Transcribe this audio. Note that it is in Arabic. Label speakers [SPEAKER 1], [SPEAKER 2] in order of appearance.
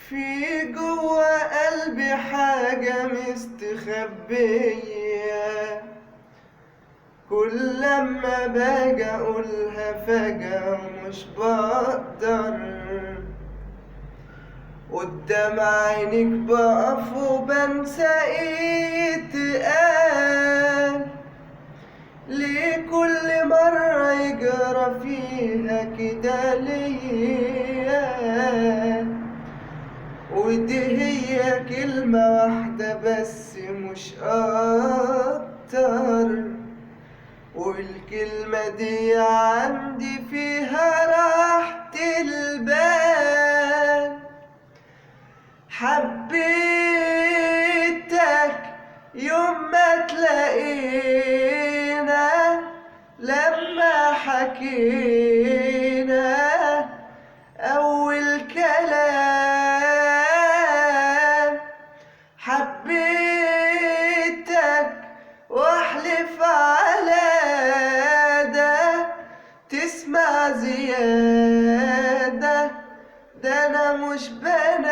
[SPEAKER 1] في جوا قلبي حاجة مستخبية، كل لما باجي اقولها فجأة مش بقدر. قدام عينك بقف وبنسى ايه اتقال، ليه كل مرة يجرى فيها كده ليا؟ ودي هي كلمة واحدة بس مش أكتر، والكلمة دي عندي فيها راحة البال. حبيتك يوم ما تلاقينا، لما حكينا أول كلام. حبيتك واحلف على ده، تسمع زيادة ده أنا مش بنام.